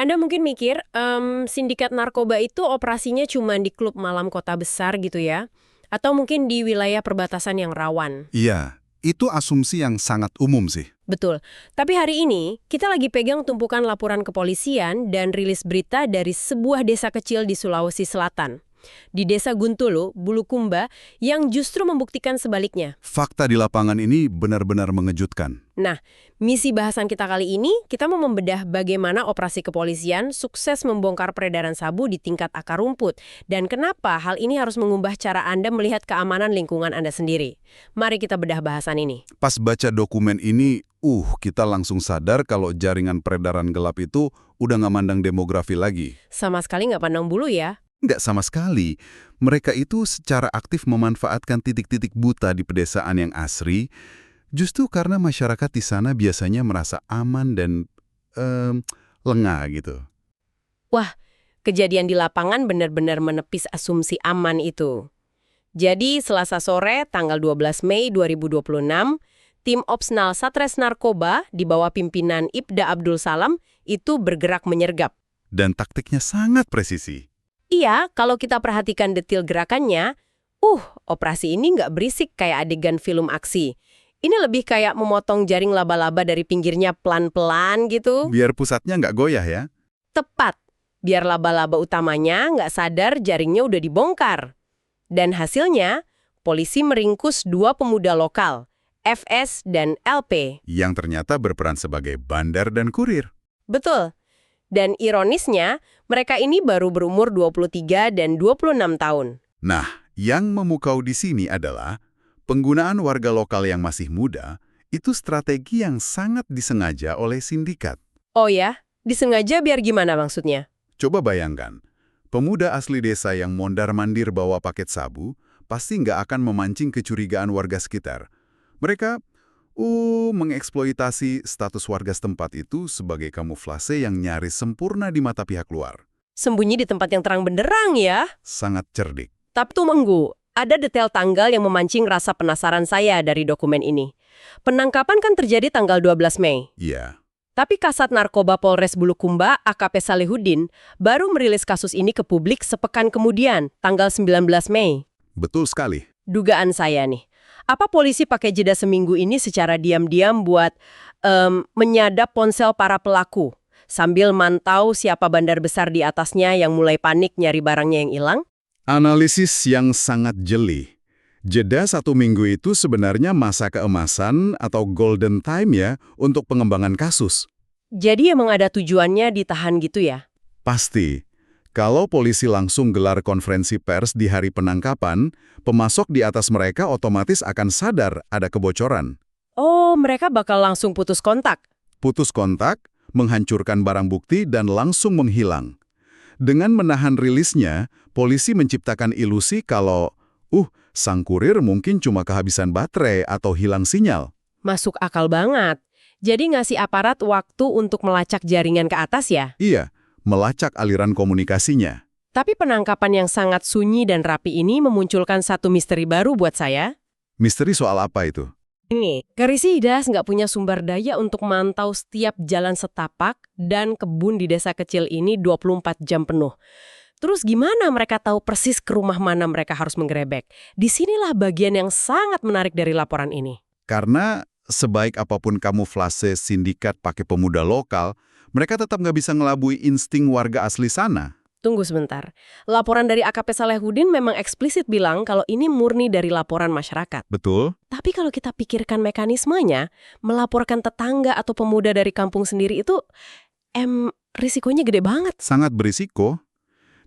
Anda mungkin mikir, sindikat narkoba itu operasinya cuma di klub malam kota besar gitu ya? Atau mungkin di wilayah perbatasan yang rawan? Iya, itu asumsi yang sangat umum sih. Betul. Tapi hari ini, kita lagi pegang tumpukan laporan kepolisian dan rilis berita dari sebuah desa kecil di Sulawesi Selatan. Di desa Guntulu, Bulukumba, yang justru membuktikan sebaliknya. Fakta di lapangan ini benar-benar mengejutkan. Nah, misi bahasan kita kali ini, kita mau membedah bagaimana operasi kepolisian sukses membongkar peredaran sabu di tingkat akar rumput. Dan kenapa hal ini harus mengubah cara Anda melihat keamanan lingkungan Anda sendiri. Mari kita bedah bahasan ini. Pas baca dokumen ini, kita langsung sadar kalau jaringan peredaran gelap itu udah nggak mandang demografi lagi. Sama sekali nggak pandang bulu ya. Nggak sama sekali. Mereka itu secara aktif memanfaatkan titik-titik buta di pedesaan yang asri, justru karena masyarakat di sana biasanya merasa aman dan lengah gitu. Wah, kejadian di lapangan benar-benar menepis asumsi aman itu. Jadi, Selasa sore, tanggal 12 Mei 2026, tim Opsnal Satres Narkoba di bawah pimpinan Ibda Abdul Salam itu bergerak menyergap. Dan taktiknya sangat presisi. Iya, kalau kita perhatikan detail gerakannya, operasi ini nggak berisik kayak adegan film aksi. Ini lebih kayak memotong jaring laba-laba dari pinggirnya pelan-pelan gitu. Biar pusatnya nggak goyah ya. Tepat, biar laba-laba utamanya nggak sadar jaringnya udah dibongkar. Dan hasilnya, polisi meringkus 2 pemuda lokal, FS dan LP. Yang ternyata berperan sebagai bandar dan kurir. Betul. Dan ironisnya, mereka ini baru berumur 23 dan 26 tahun. Nah, yang memukau di sini adalah penggunaan warga lokal yang masih muda itu strategi yang sangat disengaja oleh sindikat. Oh ya? Disengaja biar gimana maksudnya? Coba bayangkan, pemuda asli desa yang mondar-mandir bawa paket sabu pasti nggak akan memancing kecurigaan warga sekitar. Mereka mengeksploitasi status warga setempat itu sebagai kamuflase yang nyaris sempurna di mata pihak luar. Sembunyi di tempat yang terang benderang ya? Sangat cerdik. Tapi tunggu, ada detail tanggal yang memancing rasa penasaran saya dari dokumen ini. Penangkapan kan terjadi tanggal 12 Mei. Iya. Tapi Kasat Narkoba Polres Bulukumba, AKP Salihudin, baru merilis kasus ini ke publik sepekan kemudian, tanggal 19 Mei. Betul sekali. Dugaan saya nih, apa polisi pakai jeda seminggu ini secara diam-diam buat menyadap ponsel para pelaku, sambil mantau siapa bandar besar di atasnya yang mulai panik nyari barangnya yang hilang? Analisis yang sangat jeli. Jeda 1 minggu itu sebenarnya masa keemasan atau golden time ya untuk pengembangan kasus. Jadi emang ada tujuannya ditahan gitu ya? Pasti. Kalau polisi langsung gelar konferensi pers di hari penangkapan, pemasok di atas mereka otomatis akan sadar ada kebocoran. Oh, mereka bakal langsung putus kontak? Putus kontak, menghancurkan barang bukti, dan langsung menghilang. Dengan menahan rilisnya, polisi menciptakan ilusi kalau, sang kurir mungkin cuma kehabisan baterai atau hilang sinyal. Masuk akal banget. Jadi ngasih aparat waktu untuk melacak jaringan ke atas ya? Iya, melacak aliran komunikasinya. Tapi penangkapan yang sangat sunyi dan rapi ini memunculkan satu misteri baru buat saya. Misteri soal apa itu? Ini, Garisidas nggak punya sumber daya untuk mantau setiap jalan setapak dan kebun di desa kecil ini 24 jam penuh. Terus gimana mereka tahu persis ke rumah mana mereka harus menggerebek? Disinilah bagian yang sangat menarik dari laporan ini. Karena sebaik apapun kamuflase sindikat pakai pemuda lokal, mereka tetap nggak bisa ngelabui insting warga asli sana. Tunggu sebentar. Laporan dari AKP Salehudin memang eksplisit bilang kalau ini murni dari laporan masyarakat. Betul. Tapi kalau kita pikirkan mekanismenya, melaporkan tetangga atau pemuda dari kampung sendiri itu, risikonya gede banget. Sangat berisiko.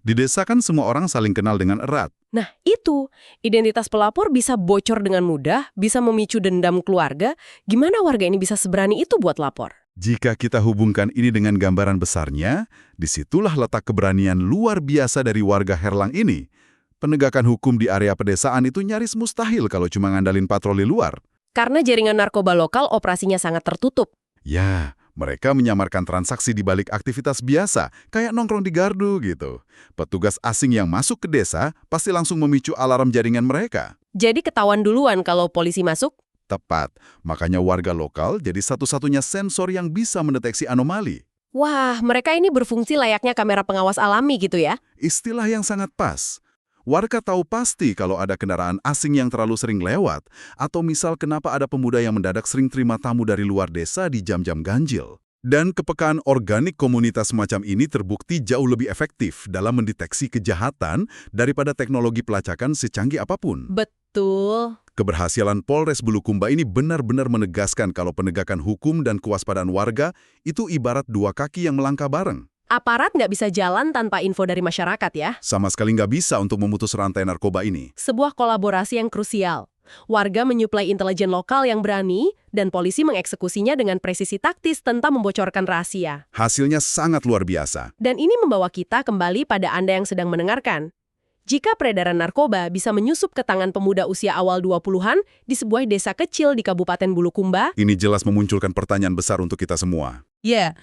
Di desa kan semua orang saling kenal dengan erat. Nah, itu. Identitas pelapor bisa bocor dengan mudah, bisa memicu dendam keluarga. Gimana warga ini bisa seberani itu buat lapor? Jika kita hubungkan ini dengan gambaran besarnya, disitulah letak keberanian luar biasa dari warga Herlang ini. Penegakan hukum di area pedesaan itu nyaris mustahil kalau cuma ngandalin patroli luar. Karena jaringan narkoba lokal operasinya sangat tertutup. Ya, mereka menyamarkan transaksi di balik aktivitas biasa, kayak nongkrong di gardu gitu. Petugas asing yang masuk ke desa pasti langsung memicu alarm jaringan mereka. Jadi ketahuan duluan kalau polisi masuk? Tepat, makanya warga lokal jadi satu-satunya sensor yang bisa mendeteksi anomali. Wah, mereka ini berfungsi layaknya kamera pengawas alami gitu ya? Istilah yang sangat pas. Warga tahu pasti kalau ada kendaraan asing yang terlalu sering lewat, atau misal kenapa ada pemuda yang mendadak sering terima tamu dari luar desa di jam-jam ganjil. Dan kepekaan organik komunitas semacam ini terbukti jauh lebih efektif dalam mendeteksi kejahatan daripada teknologi pelacakan secanggih apapun. Betul. Keberhasilan Polres Bulukumba ini benar-benar menegaskan kalau penegakan hukum dan kewaspadaan warga itu ibarat dua kaki yang melangkah bareng. Aparat nggak bisa jalan tanpa info dari masyarakat ya? Sama sekali nggak bisa untuk memutus rantai narkoba ini. Sebuah kolaborasi yang krusial. Warga menyuplai intelijen lokal yang berani, dan polisi mengeksekusinya dengan presisi taktis tanpa membocorkan rahasia. Hasilnya sangat luar biasa. Dan ini membawa kita kembali pada Anda yang sedang mendengarkan. Jika peredaran narkoba bisa menyusup ke tangan pemuda usia awal 20-an di sebuah desa kecil di Kabupaten Bulukumba, Ini jelas memunculkan pertanyaan besar untuk kita semua. ya,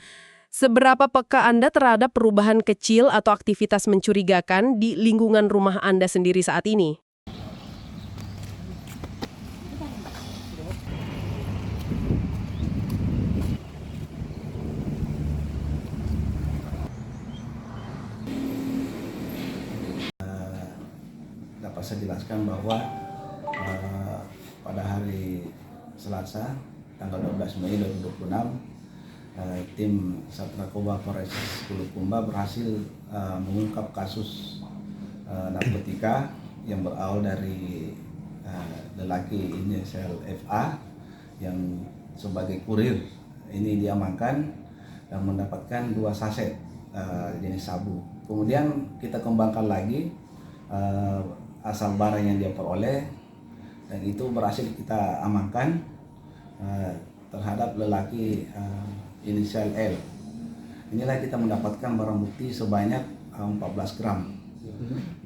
seberapa peka Anda terhadap perubahan kecil atau aktivitas mencurigakan di lingkungan rumah Anda sendiri saat ini? Dapat saya jelaskan bahwa pada hari Selasa tanggal 12 Mei 2026 tim Sat Narkoba Polres Bulukumba berhasil mengungkap kasus narkotika yang berawal dari lelaki inisial FA yang sebagai kurir ini diamankan dan mendapatkan 2 saset jenis sabu. Kemudian kita kembangkan lagi asal barang yang dia peroleh, dan itu berhasil kita amankan terhadap lelaki inisial L. Inilah kita mendapatkan barang bukti sebanyak 14 gram,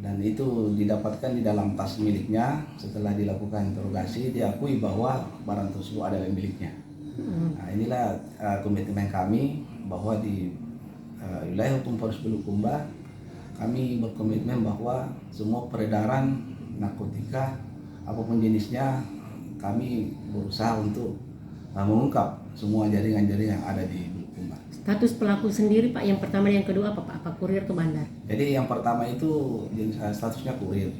dan itu didapatkan di dalam tas miliknya. Setelah dilakukan interogasi, diakui bahwa barang tersebut adalah miliknya. Nah, inilah komitmen kami bahwa di wilayah hukum Polres Bulukumba kami berkomitmen bahwa semua peredaran narkotika apapun jenisnya kami berusaha untuk mengungkap semua jaringan-jaringan yang ada di Bulukumba. Status pelaku sendiri Pak, yang pertama dan yang kedua apa Pak? Apa kurir atau bandar? Jadi yang pertama itu statusnya kurir,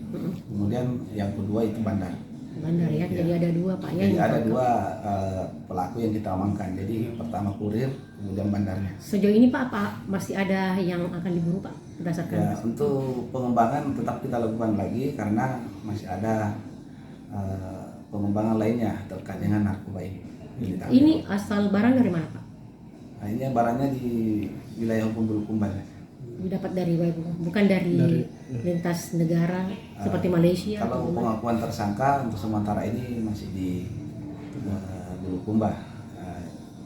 kemudian yang kedua itu bandar. Bandar ya, Ya. jadi ada 2 Pak ya. Jadi yang ada ditangkap. 2 pelaku yang kita amankan. Jadi pertama kurir, kemudian bandarnya. Sejauh ini Pak, apa masih ada yang akan diburu Pak berdasarkan? Ya, untuk pengembangan tetap kita lakukan lagi karena masih ada pengembangan lainnya terkait dengan narkoba ini. Ini asal barang dari mana Pak? Nah, ini barangnya di wilayah hukum Bulukumba. Didapat dari bukan dari lintas negara seperti Malaysia Kalau atau pengakuan tersangka untuk sementara ini masih di Bulukumba.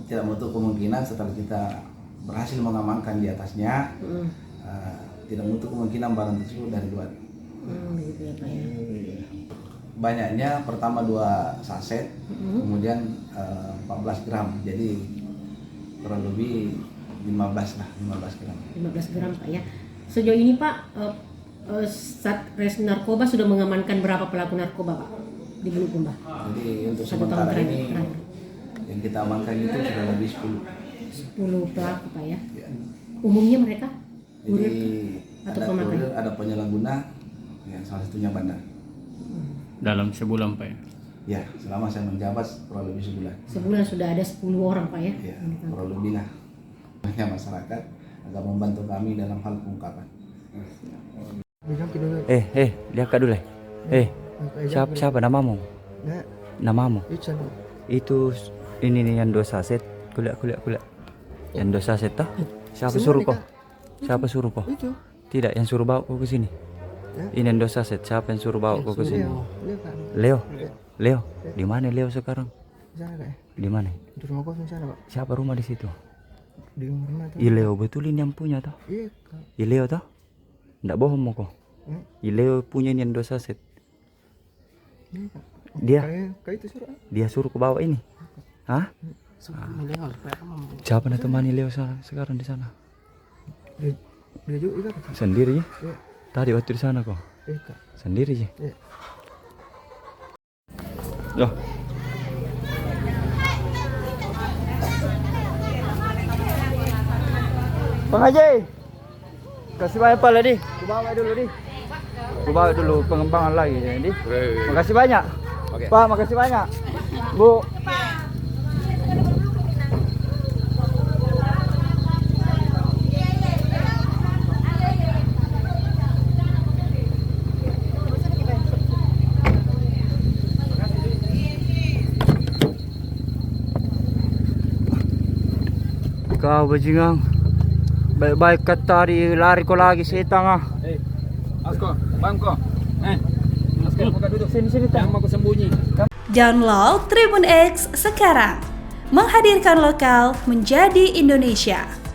Tidak menutup kemungkinan setelah kita berhasil mengamankan di atasnya, tidak menutup kemungkinan barang tersebut dari luar. gitu ya Pak ya. Banyaknya pertama 2 saset, kemudian 14 gram, jadi kurang lebih 15 gram. 15 gram Pak ya. Sejauh ini Pak, Satres Narkoba sudah mengamankan berapa pelaku narkoba Pak di Bulukumba? Jadi untuk 1 tahun sementara terakhir. ini yang kita amankan itu sudah lebih 10 pelaku Pak ya.10. Umumnya mereka Jadi kurir atau ada pemakai? kurir, ada penyalahguna, yang salah satunya bandar. Dalam sebulan Pak ya? Ya, selama saya menjabat kurang lebih sebulan. Sebulan sudah ada 10 orang Pak ya. Ya, yang ditangkap. kurang lebih lah. Banyak masyarakat agar membantu kami dalam hal pengungkapan. Lihat Kak dulu. Siapa namamu? Namamu? Itu ini nih yang 2 saset. Kuliah. Yang 2 saset toh? Siapa suruh kau? Siapa suruh kau? Itu. Tidak, yang suruh bawa kau ke sini. Ini yang 2 saset. Siapa yang suruh bawa kau ke sini? Leo. Leo. Di mana Leo sekarang? Di sana Kak. Di mana? Di rumah kosong sana Pak. Siapa rumah di situ? Di rumah tuh. Leo betul ini yang punya toh? Iya Kak. Leo toh? Nggak bohong mau kau. Leo punya ini yang 2 saset. Iya Kak. Dia Kayak itu suruh. dia suruh ke bawah ini. Hah? Siapa yang temani Leo sekarang di sana? Dia juga Kak. Sendiri ya? Iya. Tadi waktu di sana kok. Iya Kak. Sendiri ya? Iya. Loh. Bang Haji. Kasih banyak pala di. Ku bawa dulu di. Ku bawa dulu pengembangan lagi di. Makasih banyak. Pak, makasih banyak. Bu. Kau bajingan. Baik-baik kata lari ko lagi sa itang ah. Asko, bang ko. Asko, buka duduk. Sini Jangan mau sembunyi. Download Tribun X sekarang. Menghadirkan lokal menjadi Indonesia.